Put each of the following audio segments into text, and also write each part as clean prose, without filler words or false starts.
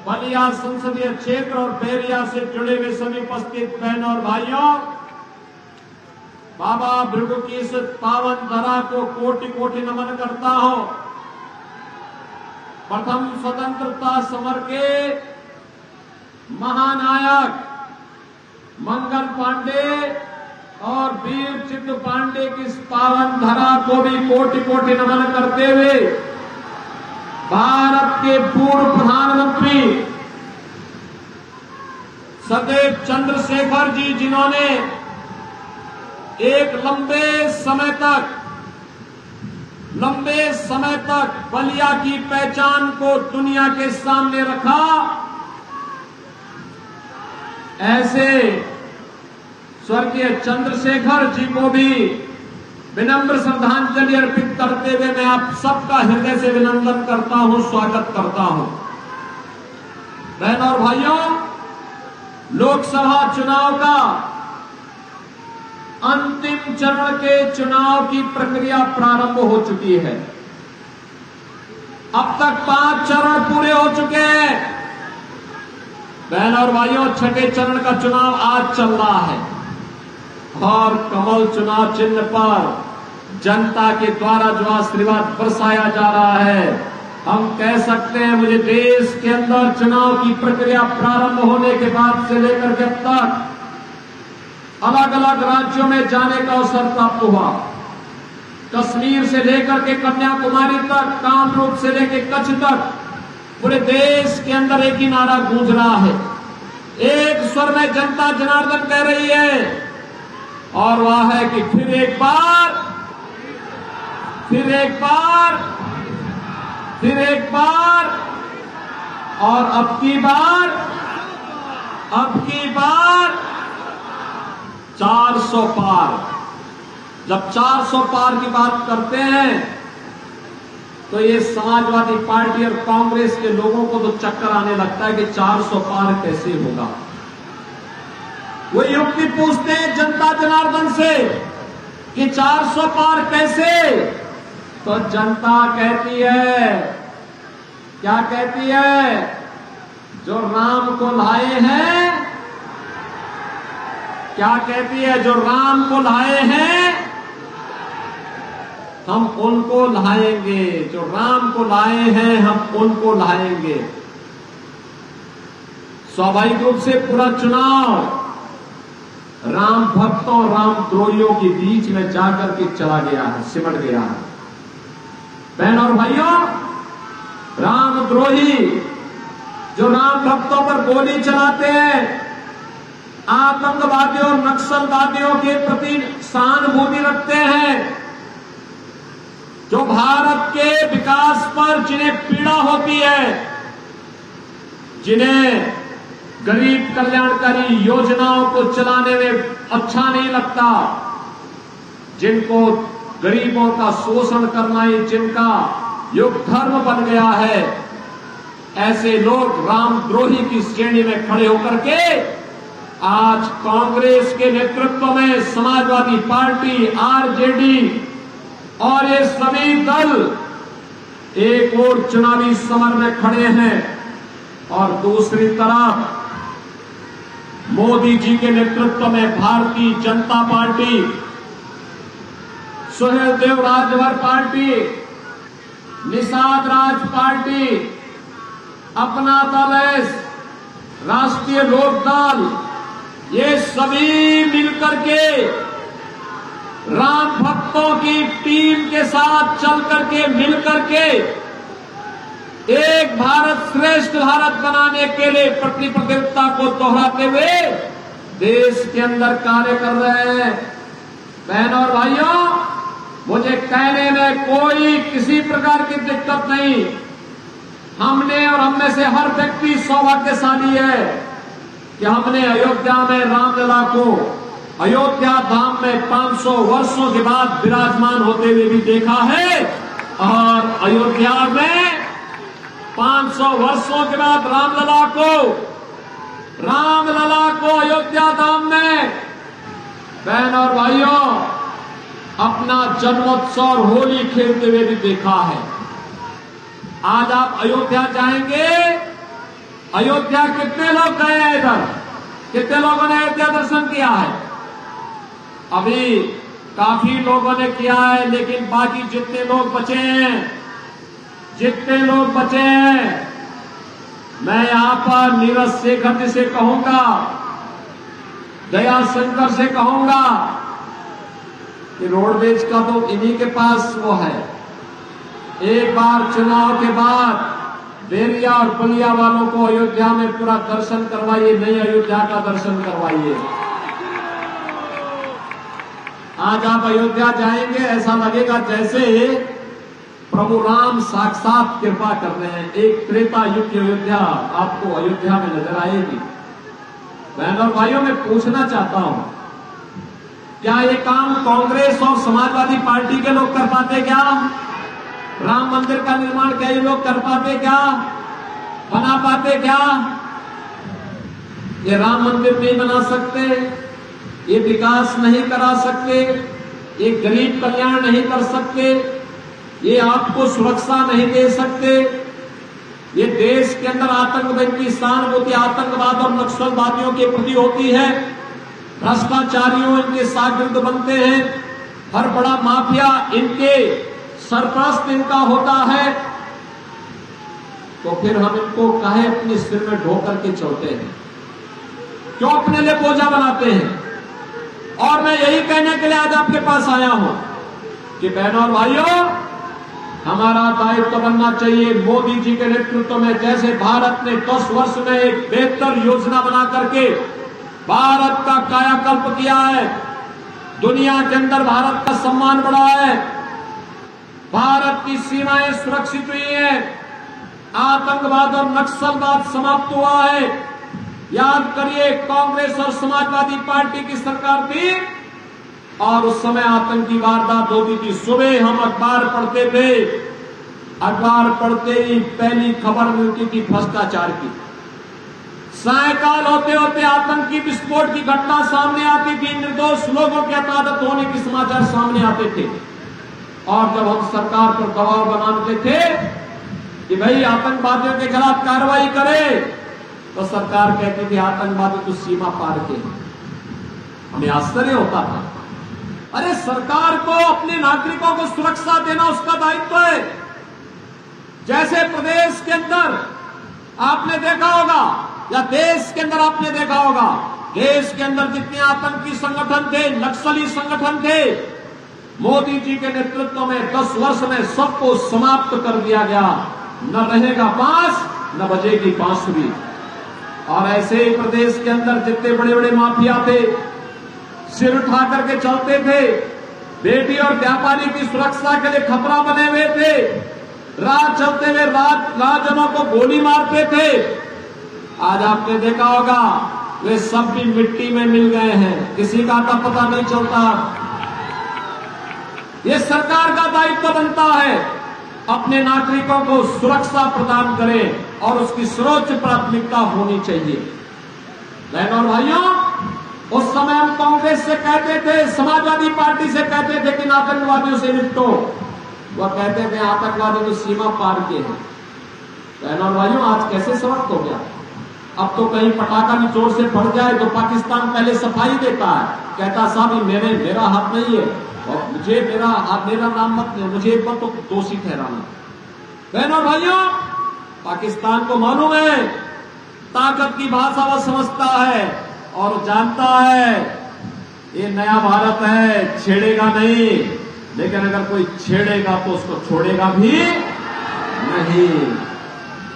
बलिया संसदीय क्षेत्र और बैरिया से जुड़े हुए सभी उपस्थित बहनों और भाइयों, बाबा भृगु की इस पावन धरा को कोटि कोटि नमन करता हूं। प्रथम स्वतंत्रता समर के महानायक मंगल पांडे और वीर चित्त पांडे की इस पावन धरा को भी कोटि कोटि नमन करते हुए भारत के पूर्व प्रधानमंत्री सदैव चंद्रशेखर जी, जिन्होंने एक लंबे समय तक बलिया की पहचान को दुनिया के सामने रखा, ऐसे स्वर्गीय चंद्रशेखर जी को भी विनम्र श्रद्धांजलि अर्पित करते हुए मैं आप सबका हृदय से अभिनंदन करता हूं, स्वागत करता हूं। बहनों और भाइयों, लोकसभा चुनाव का अंतिम चरण के चुनाव की प्रक्रिया प्रारंभ हो चुकी है। अब तक 5 चरण पूरे हो चुके हैं। बहनों और भाइयों, छठे चरण का चुनाव आज चल रहा है और कमल चुनाव चिन्ह पर जनता के द्वारा जो आशीर्वाद बरसाया जा रहा है, हम कह सकते हैं मुझे देश के अंदर चुनाव की प्रक्रिया प्रारंभ होने के बाद से लेकर के अब तक अलग अलग राज्यों में जाने का अवसर प्राप्त हुआ। कश्मीर से लेकर के कन्याकुमारी तक, कामरूप से लेकर कच्छ तक पूरे देश के अंदर एक ही नारा गूंज रहा है, एक स्वर में जनता जनार्दन कह रही है, और वह है कि फिर एक बार, और अब की बार 400 पार। जब 400 पार की बात करते हैं तो ये समाजवादी पार्टी और कांग्रेस के लोगों को तो चक्कर आने लगता है कि 400 पार कैसे होगा। वो युक्ति पूछते हैं जनता जनार्दन से कि 400 पार कैसे, तो जनता कहती है, क्या कहती है? जो राम को लाए हैं, क्या कहती है? जो राम को लाए हैं हम उनको लाएंगे, जो राम को लाए हैं हम उनको लाएंगे। स्वाभाविक रूप से पूरा चुनाव राम भक्तों, राम द्रोहियों के बीच में जाकर के चला गया है, सिमट गया है। बहनों और भाइयों, राम द्रोही जो राम भक्तों पर गोली चलाते हैं, आतंकवादियों, नक्सलवादियों के प्रति सहानुभूति रखते हैं, जो भारत के विकास पर जिन्हें पीड़ा होती है, जिन्हें गरीब कल्याणकारी योजनाओं को चलाने में अच्छा नहीं लगता, जिनको गरीबों का शोषण करना ही जिनका युग धर्म बन गया है, ऐसे लोग रामद्रोही की श्रेणी में खड़े होकर के आज कांग्रेस के नेतृत्व में समाजवादी पार्टी, आरजेडी और ये सभी दल एक और चुनावी समर में खड़े हैं और दूसरी तरफ मोदी जी के नेतृत्व में Bharatiya Janata party, Suheldev Rajbhar party, Nishad Raj party, अपना दल, राष्ट्रीय लोक दल, ये सभी मिलकर के राम भक्तों की टीम के साथ चल करके मिलकर के एक भारत श्रेष्ठ भारत बनाने के लिए प्रतिबद्धता को दोहराते हुए देश के अंदर कार्य कर रहे हैं। बहनों और भाइयों, मुझे कहने में कोई किसी प्रकार की दिक्कत नहीं। हमने और हम में से हर व्यक्ति सौभाग्यशाली है कि हमने अयोध्या में रामलला को अयोध्या धाम में 500 वर्षों के बाद विराजमान होते हुए भी देखा है, और अयोध्या में 500 वर्षों के बाद रामलला को अयोध्या धाम में, बहन और भाइयों, अपना जन्मोत्सव और होली खेलते हुए भी देखा है। आज आप अयोध्या जाएंगे अयोध्या कितने लोग गए हैं इधर? कितने लोगों ने अयोध्या दर्शन किया है? अभी काफी लोगों ने किया है, लेकिन बाकी जितने लोग बचे हैं, मैं यहां पर नीरज शेखर जी से कहूंगा, दया शंकर से कहूंगा कि रोडवेज का तो इन्हीं के पास वो है। एक बार चुनाव के बाद बेरिया और बलिया वालों को अयोध्या में पूरा दर्शन करवाइए, नई अयोध्या का दर्शन करवाइए। आज आप अयोध्या जाएंगे, ऐसा लगेगा जैसे प्रभु राम साक्षात कृपा कर रहे हैं। एक त्रेता युग की अयोध्या आपको अयोध्या में नजर आएगी। बहनों और भाइयों, मैं पूछना चाहता हूं, क्या ये काम कांग्रेस और समाजवादी पार्टी के लोग कर पाते क्या? राम मंदिर का निर्माण क्या ये लोग कर पाते क्या? बना पाते क्या? ये राम मंदिर नहीं बना सकते, ये विकास नहीं करा सकते, ये गरीब कल्याण नहीं कर सकते, ये आपको सुरक्षा नहीं दे सकते, ये देश के अंदर आतंकवाद की सहानुभूति आतंकवाद और नक्सलवादियों के प्रति होती है, भ्रष्टाचारियों इनके शागिर्द बनते हैं, हर बड़ा माफिया इनके सरपरस्त इनका होता है, तो फिर हम इनको काहे अपने सिर में ढो करके चलते हैं? क्यों अपने लिए बोझा बनाते हैं? और मैं यही कहने के लिए आज आपके पास आया हूं कि बहनों और भाइयों, हमारा दायित्व बनना चाहिए मोदी जी के नेतृत्व में, जैसे भारत ने 10 वर्ष में एक बेहतर योजना बना करके भारत का कायाकल्प किया है, दुनिया के अंदर भारत का सम्मान बढ़ा है, भारत की सीमाएं सुरक्षित हुई हैं, आतंकवाद और नक्सलवाद समाप्त हुआ है। याद करिए, कांग्रेस और समाजवादी पार्टी की सरकार थी और उस समय आतंकी वारदात होती थी। सुबह हम अखबार पढ़ते थे, अखबार पढ़ते ही पहली खबर मिलती थी भ्रष्टाचार की। सायकाल होते होते आतंकी विस्फोट की घटना सामने आती थी, निर्दोष लोगों की हताहत होने के समाचार सामने आते थे। और जब हम सरकार पर दबाव बनाते थे कि भाई आतंकवादियों के खिलाफ कार्रवाई करे, तो सरकार कहती थी आतंकवादी तो सीमा पार के। हमें आश्चर्य होता था, अरे सरकार को अपने नागरिकों को सुरक्षा देना उसका दायित्व है। जैसे प्रदेश के अंदर आपने देखा होगा या देश के अंदर आपने देखा होगा, देश के अंदर जितने आतंकी संगठन थे, नक्सली संगठन थे, मोदी जी के नेतृत्व में 10 वर्ष में सबको समाप्त कर दिया गया। न रहेगा बांस, न बजेगी बांसुरी। और ऐसे ही प्रदेश के अंदर जितने बड़े बड़े माफिया थे, सिर उठा करके चलते थे, बेटी और व्यापारी की सुरक्षा के लिए खतरा बने हुए थे, राह चलते हुए राहजनों को गोली मारते थे, आज आपने देखा होगा वे सब भी मिट्टी में मिल गए हैं, किसी का तो पता नहीं चलता। ये सरकार का दायित्व बनता है अपने नागरिकों को सुरक्षा प्रदान करें और उसकी सर्वोच्च प्राथमिकता होनी चाहिए। बहनों और भाइयों, उस समय हम कांग्रेस से कहते थे, समाजवादी पार्टी से कहते थे कि आतंकवादियों से निपटो, वह कहते थे आतंकवादी तो सीमा पार के हैं। बहनों और भाइयों, आज कैसे समाप्त हो गया? अब तो कहीं पटाखा भी जोर से फट जाए तो पाकिस्तान पहले सफाई देता है, कहता साहब मेरा हाथ नहीं है और मुझे मेरा नाम मत ले, मुझे एक बार तो दोषी ठहराना। बहनों और भाइयों, पाकिस्तान को मालूम है ताकत की भाषा वह समझता है और जानता है ये नया भारत है, छेड़ेगा नहीं, लेकिन अगर कोई छेड़ेगा तो उसको छोड़ेगा भी नहीं।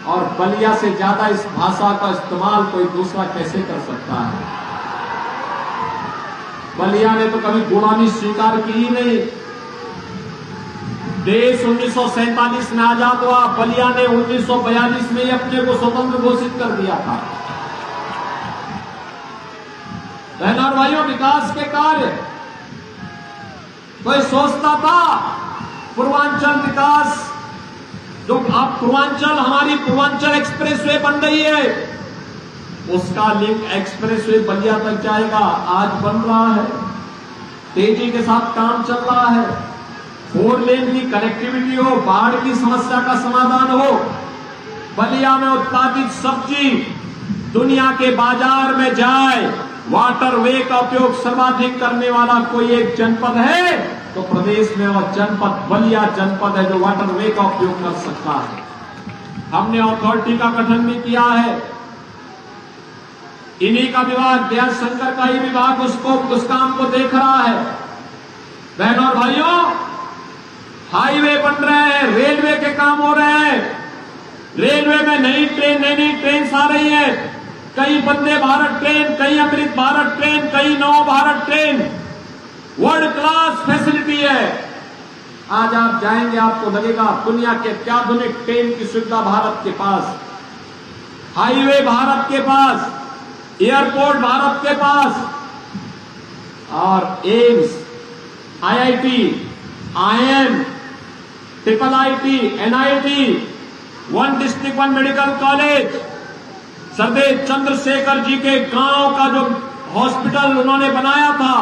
और बलिया से ज्यादा इस भाषा का इस्तेमाल कोई दूसरा कैसे कर सकता है? बलिया ने तो कभी गुलामी स्वीकार की ही नहीं। देश 1947 में आजाद हुआ, बलिया ने 1942 में ही अपने को स्वतंत्र घोषित कर दिया था। बहनों और भाइयों, विकास के कार्य कोई सोचता था पूर्वांचल विकास, जो आप पूर्वांचल, हमारी पूर्वांचल एक्सप्रेसवे बन रही है, उसका लिंक एक्सप्रेसवे बलिया तक जाएगा, आज बन रहा है, तेजी के साथ काम चल रहा है। 4 लेन की कनेक्टिविटी हो, बाढ़ की समस्या का समाधान हो, बलिया में उत्पादित सब्जी दुनिया के बाजार में जाए, वाटरवे का उपयोग सर्वाधिक करने वाला कोई एक जनपद है तो प्रदेश में वह जनपद बलिया जनपद है जो वाटरवे का उपयोग कर सकता है। हमने अथॉरिटी का गठन भी किया है। इन्हीं का विभाग, दयाल शंकर का ही विभाग उस काम को देख रहा है। बहनों और भाइयों, हाईवे बन रहे हैं, रेलवे के काम हो रहे हैं। रेलवे में नई ट्रेन आ रही है, कई वंदे भारत ट्रेन, कई अमृत भारत ट्रेन, कई नव Bharat train, world class facility है। आज आप जाएंगे, आपको लगेगा दुनिया के अत्याधुनिक ट्रेन की सुविधा भारत के पास, हाईवे भारत के पास, एयरपोर्ट भारत के पास, और AIIMS, IIT, IIM, triple IT, NIT, one district one medical college, सरदेव चंद्रशेखर जी के गांव का जो हॉस्पिटल उन्होंने बनाया था,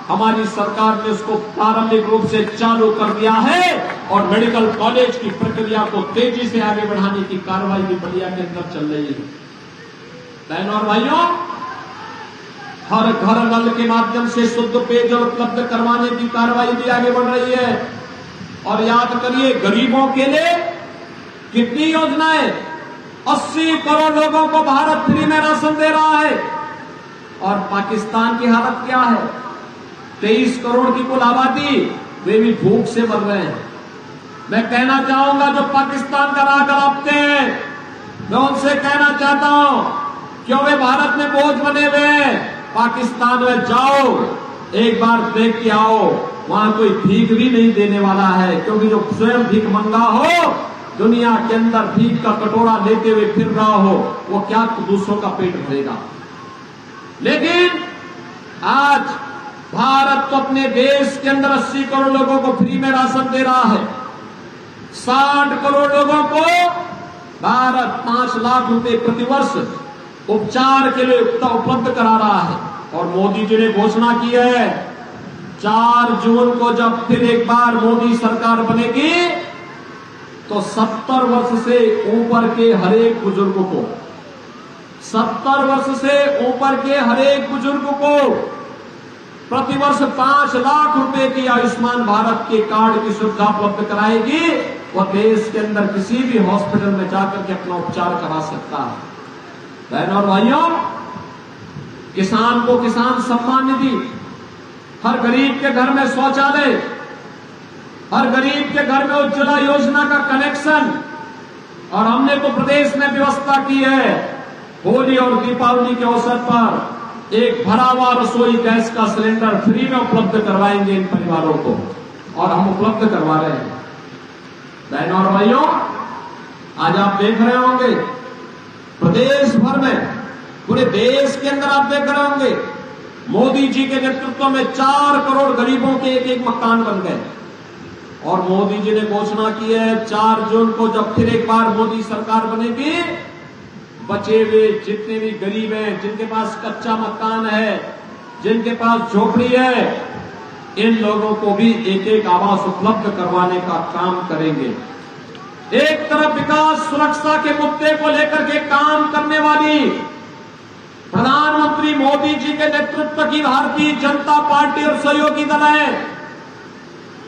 हमारी सरकार ने उसको प्रारंभिक रूप से चालू कर दिया है और मेडिकल कॉलेज की प्रक्रिया को तेजी से आगे बढ़ाने की कार्रवाई भी बलिया के अंदर चल रही है। बहनों और भाइयों, हर घर नल के माध्यम से शुद्ध पेयजल उपलब्ध करवाने की कार्रवाई भी आगे बढ़ रही है। और याद करिए, गरीबों के लिए कितनी योजनाएं, 80 करोड़ लोगों को भारत फ्री में राशन दे रहा है। और पाकिस्तान की हालत क्या है? 23 करोड़ की कुल आबादी, वे भी भूख से मर रहे हैं। मैं कहना चाहूंगा, जो पाकिस्तान का राह करापते हैं, मैं उनसे कहना चाहता हूं, क्यों वे भारत में बोझ बने हुए हैं? पाकिस्तान में जाओ, एक बार देख के आओ, वहां कोई भीख भी नहीं देने वाला है, क्योंकि जो स्वयं भीख मंगा हो, दुनिया के अंदर भीख का कटोरा लेते हुए फिर रहा हो, वो क्या दूसरों का पेट भरेगा। लेकिन आज भारत तो अपने देश के अंदर 80 करोड़ लोगों को फ्री में राशन दे रहा है। 60 करोड़ लोगों को भारत 5 लाख रुपए प्रतिवर्ष उपचार के लिए उपलब्ध करा रहा है। और मोदी जी ने घोषणा की है, 4 जून को जब फिर एक बार मोदी सरकार बनेगी तो 70 वर्ष से ऊपर के हरेक बुजुर्ग को, 70 वर्ष से ऊपर के हरेक बुजुर्ग को प्रतिवर्ष 5 लाख रुपए की आयुष्मान भारत के कार्ड की सुविधा उपलब्ध कराएगी। वह देश के अंदर किसी भी हॉस्पिटल में जाकर के अपना उपचार करा सकता है। बहनों और भाइयों, किसान को किसान सम्मान निधि, हर गरीब के घर में शौचालय, हर गरीब के घर में उज्ज्वला योजना का कनेक्शन, और हमने तो प्रदेश में व्यवस्था की है, होली और दीपावली के अवसर पर एक भरा हुआ रसोई गैस का सिलेंडर फ्री में उपलब्ध करवाएंगे इन परिवारों को, और हम उपलब्ध करवा रहे हैं। बहनों और भाइयों, आज आप देख रहे होंगे प्रदेश भर में, पूरे देश के अंदर आप देख रहे होंगे, मोदी जी के नेतृत्व में 4 करोड़ गरीबों के एक एक मकान बन गए। और मोदी जी ने घोषणा की है, 4 जून को जब फिर एक बार मोदी सरकार बनेगी, बचे हुए जितने भी गरीब हैं, जिनके पास कच्चा मकान है, जिनके पास झोपड़ी है, इन लोगों को भी एक एक आवास उपलब्ध करवाने का काम करेंगे। एक तरफ विकास सुरक्षा के मुद्दे को लेकर के काम करने वाली प्रधानमंत्री मोदी जी के नेतृत्व की भारतीय जनता पार्टी और सहयोगी दल है,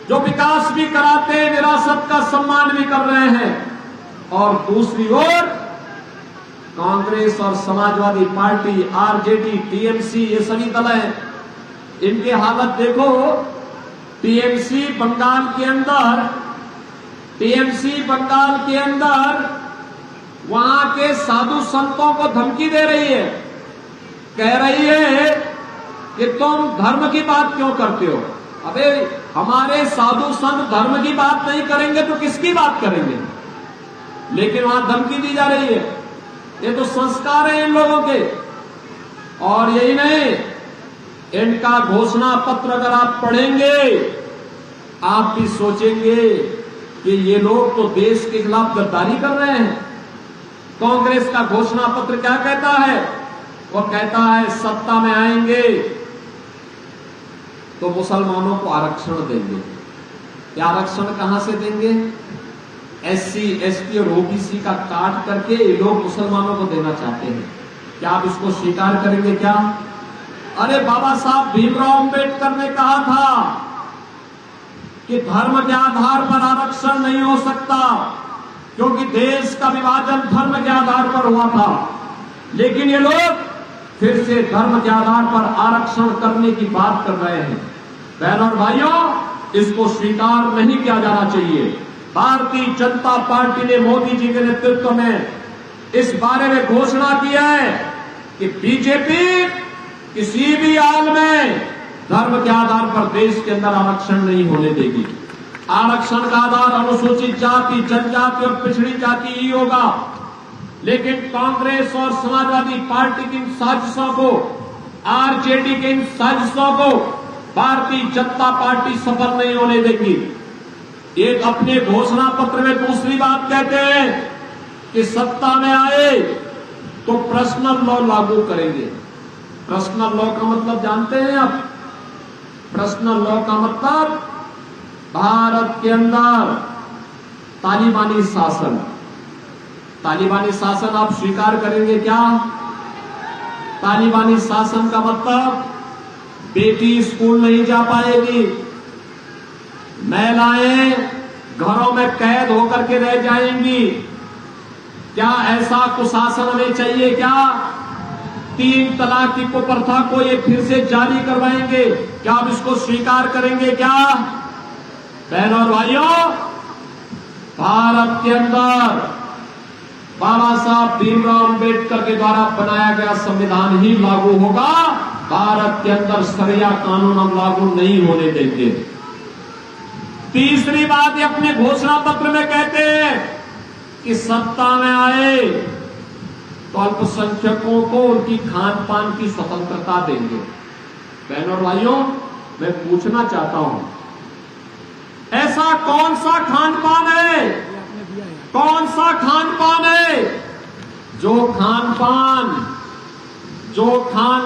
जो विकास भी कराते हैं, विरासत का सम्मान भी कर रहे हैं। और दूसरी ओर कांग्रेस और समाजवादी पार्टी, आरजेडी, टीएमसी, ये सभी दल हैं, इनके हालत देखो। टीएमसी बंगाल के अंदर वहां के साधु संतों को धमकी दे रही है, कह रही है कि तुम धर्म की बात क्यों करते हो। अबे हमारे साधु संत धर्म की बात नहीं करेंगे तो किसकी बात करेंगे? लेकिन वहां धमकी दी जा रही है। ये तो संस्कार है इन लोगों के। और यही नहीं, इनका घोषणा पत्र अगर आप पढ़ेंगे, आप भी सोचेंगे कि ये लोग तो देश के खिलाफ गद्दारी कर रहे हैं। कांग्रेस का घोषणा पत्र क्या कहता है? वो कहता है सत्ता में आएंगे तो मुसलमानों को आरक्षण देंगे। ये आरक्षण कहां से देंगे? SC, ST और OBC का काट करके ये लोग मुसलमानों को देना चाहते हैं। क्या आप इसको स्वीकार करेंगे क्या? अरे बाबा साहब भीमराव अंबेडकर ने कहा था कि धर्म के आधार पर आरक्षण नहीं हो सकता, क्योंकि देश का विभाजन धर्म के आधार पर हुआ था। लेकिन ये लोग फिर से धर्म के आधार पर आरक्षण करने की बात कर रहे हैं। बहनों और भाइयों, इसको स्वीकार नहीं किया जाना चाहिए। भारतीय जनता पार्टी ने मोदी जी के नेतृत्व में इस बारे में घोषणा की है कि बीजेपी किसी भी हाल में धर्म के आधार पर देश के अंदर आरक्षण नहीं होने देगी। आरक्षण का आधार अनुसूचित जाति, जनजाति और पिछड़ी जाति ही होगा। लेकिन कांग्रेस और समाजवादी पार्टी की इन साजिशों को, आरजेडी के इन साजिशों को भारतीय जनता पार्टी सफल नहीं होने देगी। एक अपने घोषणा पत्र में दूसरी बात कहते हैं कि सत्ता में आए तो पर्सनल लॉ लागू करेंगे। पर्सनल लॉ का मतलब जानते हैं आप? पर्सनल लॉ का मतलब भारत के अंदर तालिबानी शासन। तालिबानी शासन आप स्वीकार करेंगे क्या? तालिबानी शासन का मतलब बेटी स्कूल नहीं जा पाएगी, महिलाएं घरों में कैद होकर के रह जाएंगी। क्या ऐसा कुशासन हमें चाहिए क्या? 3 तलाक की कुप्रथा को ये फिर से जारी करवाएंगे। क्या आप इसको स्वीकार करेंगे क्या? बहनों और भाइयों, भारत के अंदर बाबा साहब भीमराव अंबेडकर के द्वारा बनाया गया संविधान ही लागू होगा। भारत के अंदर शरिया कानून हम लागू नहीं होने देंगे। तीसरी बात ये अपने घोषणा पत्र में कहते हैं कि सत्ता में आए तो अल्पसंख्यकों को उनकी खान पान की स्वतंत्रता देंगे। बहनों और भाइयों, मैं पूछना चाहता हूं, ऐसा कौन सा खान पान है, कौन सा खान पान है जो खान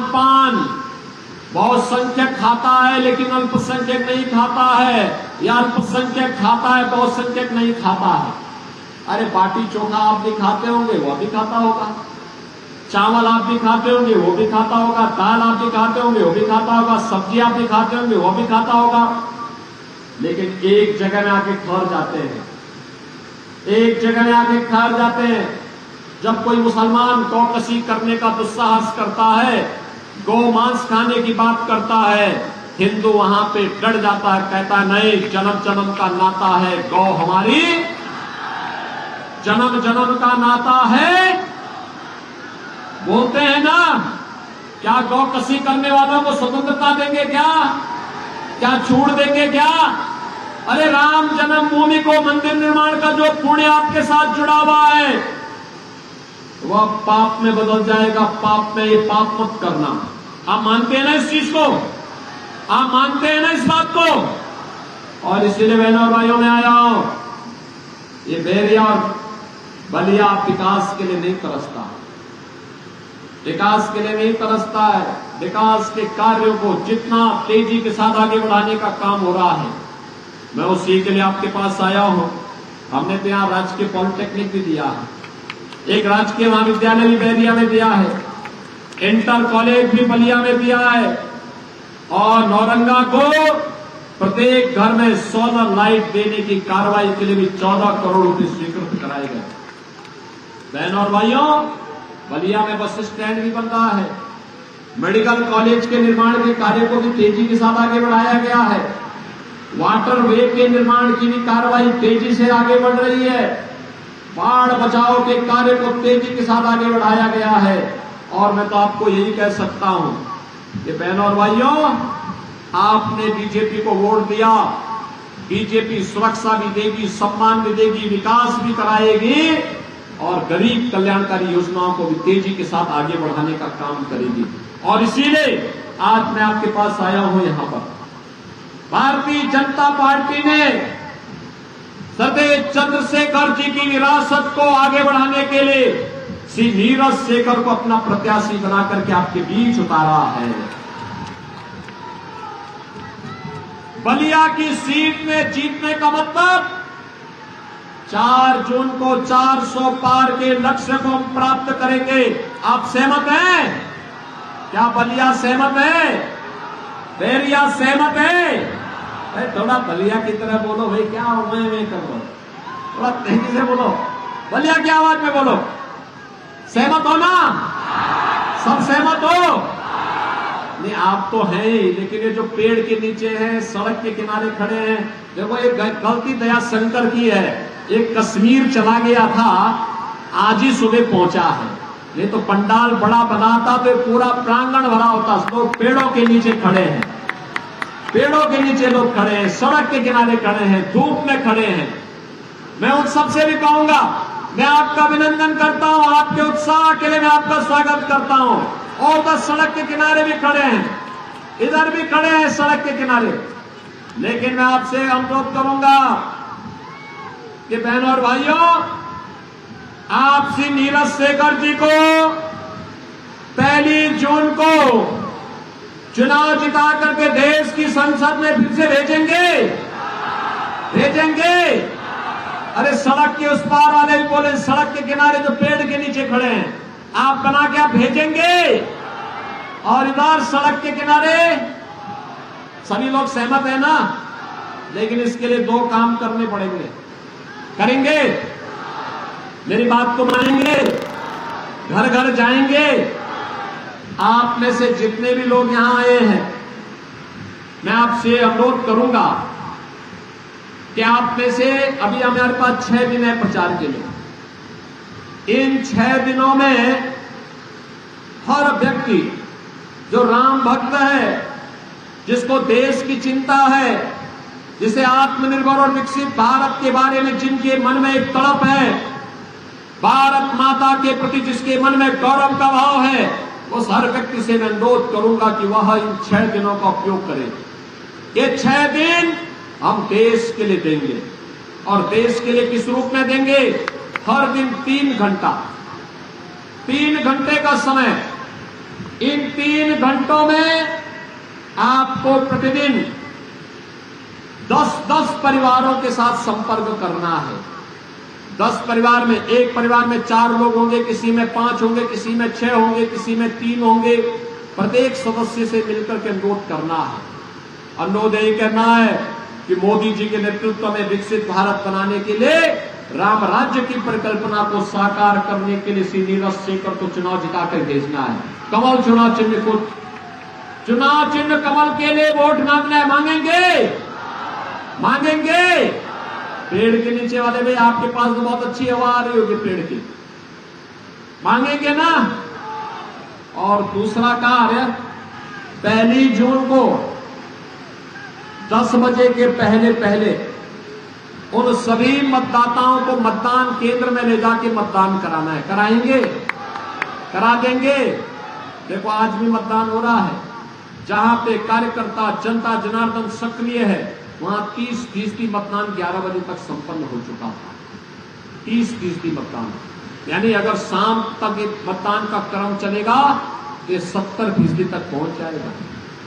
पान बहुत संख्यक खाता है लेकिन अल्पसंख्यक नहीं खाता है, या अल्पसंख्यक खाता है बहुत संख्यक नहीं खाता है? अरे बाटी चोखा आप भी खाते होंगे, वो भी खाता होगा। चावल आप भी खाते होंगे, वो भी खाता होगा। दाल आप भी खाते होंगे, वो भी खाता होगा। सब्जी आप भी खाते होंगे, वो भी खाता होगा। लेकिन एक जगह में आके ठहर जाते हैं, एक जगह में आके ठहर जाते हैं। जब कोई मुसलमान गौकशी करने का दुस्साहस करता है, गौ मांस खाने की बात करता है, हिंदू वहां पे डर जाता है, कहता है नहीं, जन्म जन्म का नाता है, गौ हमारी जन्म जन्म का नाता है। बोलते हैं ना, क्या गौकशी करने वालों को स्वतंत्रता देंगे क्या? क्या छूट देंगे क्या? अरे राम जन्मभूमि को मंदिर निर्माण का जो पुण्य आपके साथ जुड़ा हुआ है वह पाप में बदल जाएगा। पाप में, ये पाप मत करना। आप मानते हैं ना इस चीज को? आप मानते हैं ना इस बात को? और इसीलिए बहनों और भाइयों में आया हूं, ये बैरिया और बलिया विकास के लिए नहीं तरसता, विकास के लिए नहीं तरसता है। विकास के कार्यों को जितना तेजी के साथ आगे बढ़ाने का काम हो रहा है, मैं उसी के लिए आपके पास आया हूं। हमने तो यहां राजकीय पॉलिटेक्निक भी दिया है, एक राजकीय महाविद्यालय भी बैरिया में दिया है, इंटर कॉलेज भी बलिया में दिया है, और नौरंगा को प्रत्येक घर में सोलर लाइट देने की कार्रवाई के लिए भी 14 करोड़ रुपए स्वीकृत कराए गए। बहनों और भाइयों, बलिया में बस स्टैंड भी बन रहा है, मेडिकल कॉलेज के निर्माण के कार्य को भी तेजी के साथ आगे बढ़ाया गया है, वाटर वे के निर्माण की भी कार्रवाई तेजी से आगे बढ़ रही है, बाढ़ बचाव के कार्य को तेजी के साथ आगे बढ़ाया गया है। और मैं तो आपको यही कह सकता हूं कि बहनों और भाइयों, आपने बीजेपी को वोट दिया, बीजेपी सुरक्षा भी देगी, सम्मान भी देगी, विकास भी कराएगी और गरीब कल्याणकारी योजनाओं को भी तेजी के साथ आगे बढ़ाने का काम करेगी। और इसीलिए आज मैं आपके पास आया हूं। यहां पर भारतीय जनता पार्टी ने सदैव चंद्रशेखर जी की विरासत को आगे बढ़ाने के लिए श्री नीरज शेखर को अपना प्रत्याशी बना करके आपके बीच उतारा है। बलिया की सीट में जीतने का मतलब 4 जून को 400 पार के लक्ष्य को हम प्राप्त करेंगे। आप सहमत हैं? क्या बलिया सहमत है? बैरिया सहमत है? अरे थोड़ा बलिया की तरह बोलो भाई, क्या मैं कर रहा हूं, थोड़ा तेजी से बोलो, बलिया की आवाज में बोलो। सहमत हो ना? सब सहमत हो? नहीं, आप तो हैं ही, लेकिन ये जो पेड़ के नीचे हैं, सड़क के किनारे खड़े हैं, देखो ये गलती दया शंकर की है। एक कश्मीर चला गया था, आज ही सुबह पहुंचा है। ये तो पंडाल बड़ा बनाता तो पूरा प्रांगण भरा होता। लोग पेड़ों के नीचे खड़े हैं, पेड़ों के नीचे लोग खड़े हैं, सड़क के किनारे खड़े हैं, धूप में खड़े हैं। मैं उन सबसे भी कहूंगा, मैं आपका अभिनंदन करता हूं, आपके उत्साह के लिए मैं आपका स्वागत करता हूं। और बस सड़क के किनारे भी खड़े हैं, इधर भी खड़े हैं सड़क के किनारे। लेकिन मैं आपसे अनुरोध करूंगा कि बहनों और भाइयों, आप श्री नीरज शेखर जी को 1 जून को चुनाव जिता करके देश की संसद में फिर से भेजेंगे। अरे सड़क के उस पार वाले भी बोले, सड़क के किनारे जो पेड़ के नीचे खड़े हैं, आप बना के आप भेजेंगे। और इधर सड़क के किनारे सभी लोग सहमत है ना? लेकिन इसके लिए 2 काम करने पड़ेंगे। करेंगे? मेरी बात को मानेंगे? घर घर जाएंगे? आप में से जितने भी लोग यहां आए हैं, मैं आपसे अनुरोध करूंगा कि आप में से, अभी हमारे पास 6 दिन है प्रचार के लिए। इन 6 दिनों में हर व्यक्ति जो राम भक्त है, जिसको देश की चिंता है, जिसे आत्मनिर्भर और विकसित भारत के बारे में जिनके मन में एक तड़प है, भारत माता के प्रति जिसके मन में गौरव का भाव है, उस हर व्यक्ति से मैं अनुरोध करूंगा कि वह इन 6 दिनों का उपयोग करे। ये 6 दिन हम देश के लिए देंगे। और देश के लिए किस रूप में देंगे? हर दिन 3 घंटा, 3 घंटे का समय। इन 3 घंटों में आपको प्रतिदिन 10-10 परिवारों के साथ संपर्क करना है। 10 परिवार में, एक परिवार में 4 लोग होंगे, किसी में 5 होंगे, किसी में 6 होंगे, किसी में 3 होंगे। प्रत्येक सदस्य से मिलकर के अनुरोध करना है। अनुरोध यही करना है कि मोदी जी के नेतृत्व में विकसित भारत बनाने के लिए, राम राज्य की परिकल्पना को साकार करने के लिए श्री नीरज शेखर को चुनाव जिताकर भेजना है। कमल चुनाव चिन्ह को, चुनाव चिन्ह कमल के लिए वोट मांगेंगे। पेड़ के नीचे वाले भाई, आपके पास तो बहुत अच्छी हवा आ रही होगी पेड़ की, मांगेंगे ना? और दूसरा कार्य, 1 जून को 10 बजे के पहले उन सभी मतदाताओं को मतदान केंद्र में ले जाके मतदान कराना है। कराएंगे? करा देंगे। देखो आज भी मतदान हो रहा है। जहां पे कार्यकर्ता जनता जनार्दन सक्रिय है, वहां 30% मतदान 11 बजे तक संपन्न हो चुका था। 30% मतदान, यानी अगर शाम तक मतदान का क्रम चलेगा तो 70% तक पहुंच जाएगा,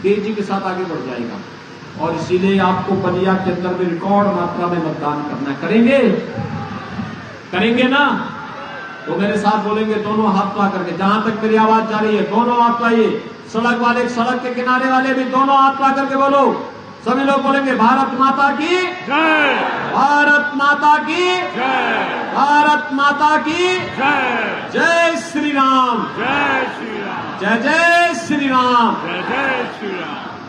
तेजी के साथ आगे बढ़ जाएगा। और इसीलिए आपको बलिया के अंदर में रिकॉर्ड मात्रा में मतदान करना है। करेंगे ना? तो मेरे साथ बोलेंगे, दोनों हाथ ला करके, जहां तक मेरी आवाज जा रही है दोनों हाथ लाइए। सड़क वाले, सड़क के किनारे वाले भी दोनों हाथ ला करके बोलो। सभी लोग बोलेंगे, भारत माता की जय, भारत माता की जय, भारत माता की जय, जय श्री राम, जय श्री राम, जय जय श्री राम, जय जय श्री राम।